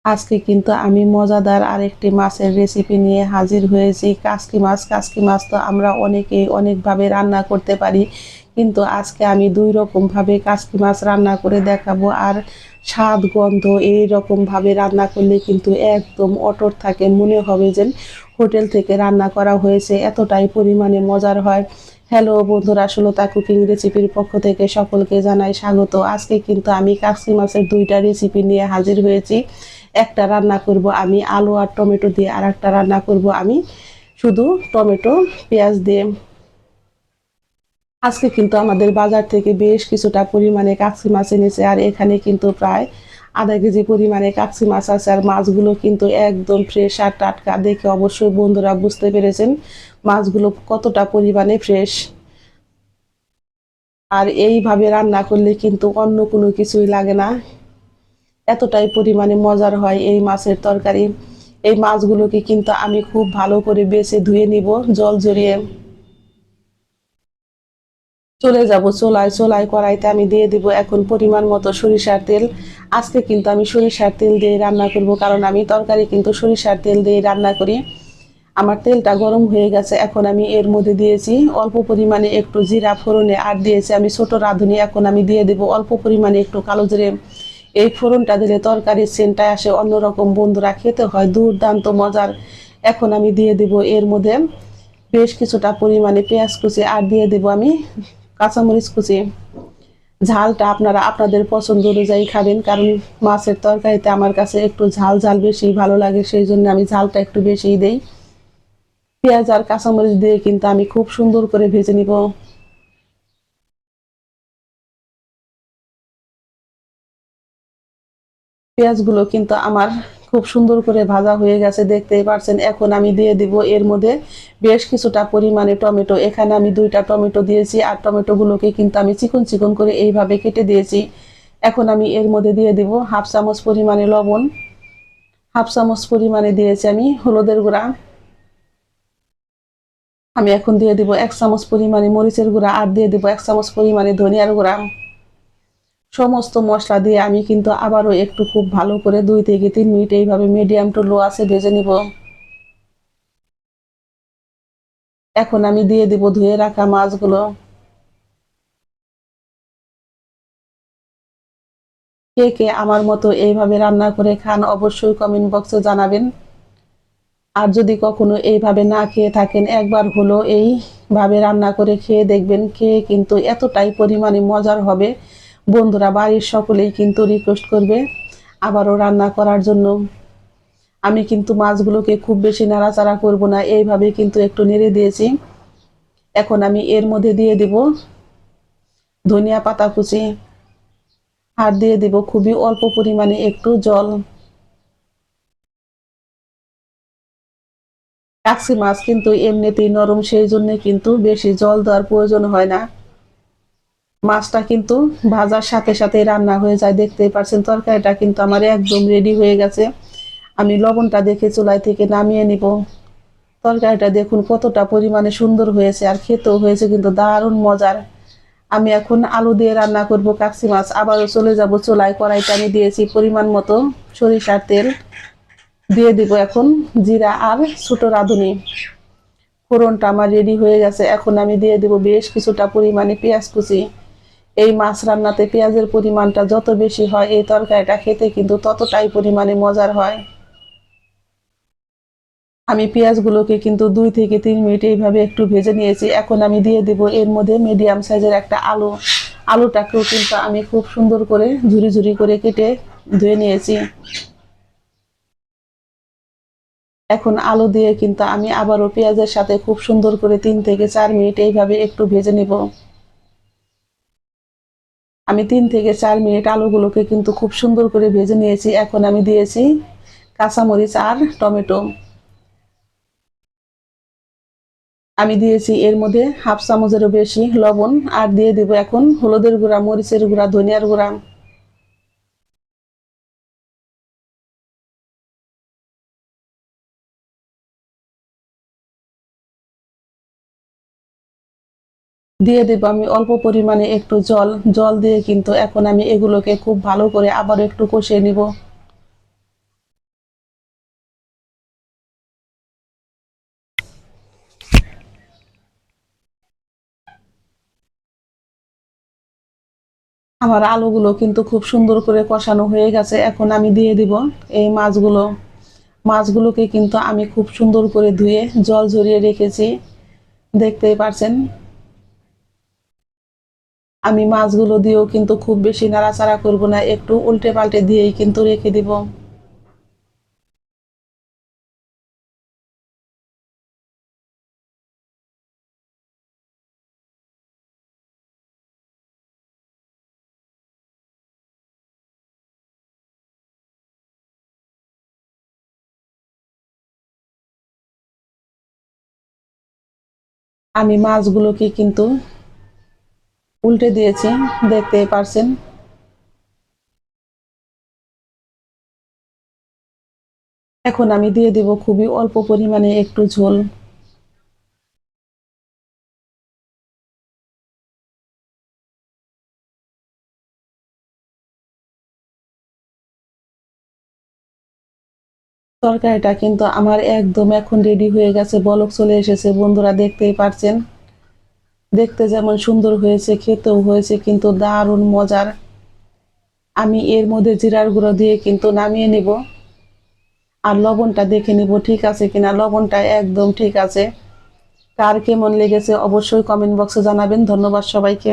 আজকে কিন্তু আমি মজাদার আরেকটি মাছের রেসিপি নিয়ে হাজির হয়েছি। কাসকি মাছ তো আমরা অনেকেই অনেকভাবে রান্না করতে পারি, কিন্তু আজকে আমি ২ রকমভাবে কাসকি মাছ রান্না করে দেখাবো। আর স্বাদ গন্ধ এই রকমভাবে রান্না করলে কিন্তু একদম অটুট থাকে, মনে হবে যেন হোটেল থেকে রান্না করা হয়েছে, এতটাই পরিমাণে মজার হয়। হ্যালো বন্ধুরা, সুলতা কুকিং রেসিপির পক্ষ থেকে সকলকে জানাই স্বাগত। আজকে কিন্তু আমি কাসকি মাছের ২টা রেসিপি নিয়ে হাজির হয়েছি। একটা রান্না করব আমি আলু আর টমেটো দিয়ে, আর একটা রান্না করব আমি শুধু টমেটো পেঁয়াজ দিয়ে। আজকে কিন্তু আমাদের বাজার থেকে বেশ কিছুটা পরিমাণে কাকসি মাছ এনেছে, আর এখানে কিন্তু প্রায় আধা কেজি পরিমাণে কাকসি মাছ আছে। আর মাছগুলো কিন্তু একদম ফ্রেশ আর টাটকা, দেখে অবশ্যই বন্ধুরা বুঝতে পেরেছেন মাছগুলো কতটা পরিমাণে ফ্রেশ। আর এইভাবে রান্না করলে কিন্তু অন্য কোনো কিছুই লাগে না, এতটাই পরিমাণে মজার হয় এই মাছের তরকারি। এই মাছগুলোকে কিন্তু আমি খুব ভালো করে বেছে ধুয়ে নিব জল ঝরিয়ে। চলে যাব চোলায় কড়াইতে আমি দিয়ে দিব এখন পরিমাণ মতো সরিষার তেল। আজকে কিন্তু আমি সরিষার তেল দিয়ে রান্না করব, কারণ আমি তরকারি কিন্তু সরিষার তেল দিয়ে রান্না করি। আমার তেলটা গরম হয়ে গেছে, এখন আমি এর মধ্যে দিয়েছি অল্প পরিমাণে একটু জিরা ফোড়নে, আর দিয়েছি আমি ছোট রাঁধুনি। এখন আমি দিয়ে দেব অল্প পরিমাণে একটু কালো জিরে। এই ফোড়নটা দিলে তরকারির সেন্টটা আসে অন্যরকম, বন্ধুরা খেতে হয় দুর্দান্ত মজার। এখন আমি দিয়ে দেব এর মধ্যে বেশ কিছুটা পরিমাণে পেঁয়াজ কুচি, আর দিয়ে দেব আমি কাঁচামরিচ কুচি। ঝালটা আপনারা আপনাদের পছন্দ অনুযায়ী খাবেন, কারণ মাছের তরকারিতে আমার কাছে একটু ঝাল ঝাল বেশি ভালো লাগে, সেই জন্য আমি ঝালটা একটু বেশিই দেই। পেঁয়াজ আর কাঁচামরিচ দিয়ে কিন্তু আমি খুব সুন্দর করে ভেজে নিব। পেঁয়াজগুলো কিন্তু আমার খুব সুন্দর করে ভাজা হয়ে গেছে, দেখতেই পারছেন। এখন আমি দিয়ে দিব এর মধ্যে বেশ কিছুটা পরিমাণে টমেটো। এখানে আমি 2টা টমেটো দিয়েছি, আর টমেটোগুলোকে কিন্তু আমি চিকন চিকন করে এইভাবে কেটে দিয়েছি। এখন আমি এর মধ্যে দিয়ে দিব হাফ চামচ পরিমাণে লবণ, হাফ চামচ পরিমাণে দিয়েছি আমি হলুদের গুঁড়া। আমি এখন দিয়ে দিব 1 চামচ পরিমাণে মরিচের গুঁড়া, আর দিয়ে দিব 1 চামচ পরিমাণে ধনিয়ার গুঁড়া। সমস্ত মশলা দিয়ে আমি কিন্তু আবারও একটু খুব ভালো করে 2 থেকে 3 মিনিট এইভাবে মিডিয়াম টু লো আছে ভেজে নিব। এখন আমি দিয়ে দিব ধুয়ে রাখা মাছগুলো। কে কে আমার মতো এইভাবে রান্না করে খান অবশ্যই কমেন্ট বক্সে জানাবেন। আর যদি কখনো এইভাবে না খেয়ে থাকেন, একবার হলো এইভাবে রান্না করে খেয়ে দেখবেন, খেয়ে কিন্তু এতটাই পরিমাণে মজার হবে, বন্ধুরা বাড়ির সকলেই কিন্তু রিকোয়েস্ট করবে আবারও রান্না করার জন্য। আমি কিন্তু মাছগুলোকে খুব বেশি নাড়াচাড়া করব না, এইভাবে কিন্তু একটু নেড়ে দিয়েছি। এখন আমি এর মধ্যে দিয়ে দিব ধনিয়া পাতা কুচি, আর দিয়ে দিব খুবই অল্প পরিমাণে একটু জল। কাকসি মাছ কিন্তু এমনিতেই নরম, সেই জন্য কিন্তু বেশি জল দেওয়ার প্রয়োজন হয় না। মাছটা কিন্তু ভাজার সাথে সাথে রান্না হয়ে যায়, দেখতেই পাচ্ছেন। তরকারিটা কিন্তু আমার একদম রেডি হয়ে গেছে। আমি লবণটা দেখে চুলাই থেকে নামিয়ে নিব। তরকারিটা দেখুন কতটা পরিমাণে সুন্দর হয়েছে, আর খেতেও হয়েছে কিন্তু দারুণ মজার। আমি এখন আলু দিয়ে রান্না করব কাকসি মাছ। আবারও চলে যাব চুলায়, কড়াইতে আমি দিয়েছি পরিমাণ মতো সরিষার তেল, দিয়ে দিব এখন জিরা আর ছোট রাঁধুনি। ফোড়নটা আমার রেডি হয়ে গেছে, এখন আমি দিয়ে দিব বেশ কিছুটা পরিমাণে পেঁয়াজ কুচি। এই মাছ রান্নাতে পেঁয়াজের পরিমাণটা যত বেশি হয়, এই তরকারিটা খেতে কিন্তু ততটাই পরিমাণে মজার হয়। আমি পেঁয়াজগুলোকে কিন্তু 2 থেকে 3 মিনিট এইভাবে একটু ভেজে নিয়েছি। এখন আমি দিয়ে দিব এর মধ্যে মিডিয়াম সাইজের একটা আলু। আলুটাকেও কিন্তু আমি খুব সুন্দর করে ঝুরি ঝুরি করে কেটে ধুয়ে নিয়েছি। এখন আলু দিয়ে কিন্তু আমি আবারও পেঁয়াজের সাথে খুব সুন্দর করে 3 থেকে 4 মিনিট এইভাবে একটু ভেজে নেব। আমি 3 থেকে 4 মিনিট আলুগুলোকে কিন্তু খুব সুন্দর করে ভেজে নিয়েছি। এখন আমি দিয়েছি কাঁচামরিচ আর টমেটো। আমি দিয়েছি এর মধ্যে হাফ চামচেরও বেশি লবণ, আর দিয়ে দিব এখন হলুদের গুঁড়া, মরিচের গুঁড়া, ধনিয়ার গুঁড়া। দিয়ে দেব আমি অল্প পরিমাণে একটু জল। জল দিয়ে কিন্তু এখন আমি এগুলোকে খুব ভালো করে আবার একটু কষিয়ে নিব। আমার আলুগুলো কিন্তু খুব সুন্দর করে কষানো হয়ে গেছে। এখন আমি দিয়ে দিব এই মাছগুলো। মাছগুলোকে কিন্তু আমি খুব সুন্দর করে ধুয়ে জল ঝরিয়ে রেখেছি, দেখতেই পারছেন। আমি মাছগুলো দিয়েও কিন্তু খুব বেশি নাড়াচাড়া করব না, একটু উল্টে পাল্টে দিয়েই কিন্তু রেখে দিব। আমি মাছগুলোকে কিন্তু উল্টে দিয়েছি, দেখতেই পারছেন। এখন আমি দিয়ে দেব খুবই অল্প পরিমাণে একটু ঝোল। তরকারিটা কিন্তু আমার একদম এখন রেডি হয়ে গেছে, বলক চলে এসেছে বন্ধুরা, দেখতেই পারছেন। দেখতে যেমন সুন্দর হয়েছে, খেতেও হয়েছে কিন্তু দারুণ মজার। আমি এর মধ্যে জিরার গুঁড়ো দিয়ে কিন্তু নামিয়ে নিব। আর লবণটা দেখে নিব ঠিক আছে কিনা, লবণটা একদম ঠিক আছে। কার কেমন লেগেছে অবশ্যই কমেন্ট বক্সে জানাবেন। ধন্যবাদ সবাইকে।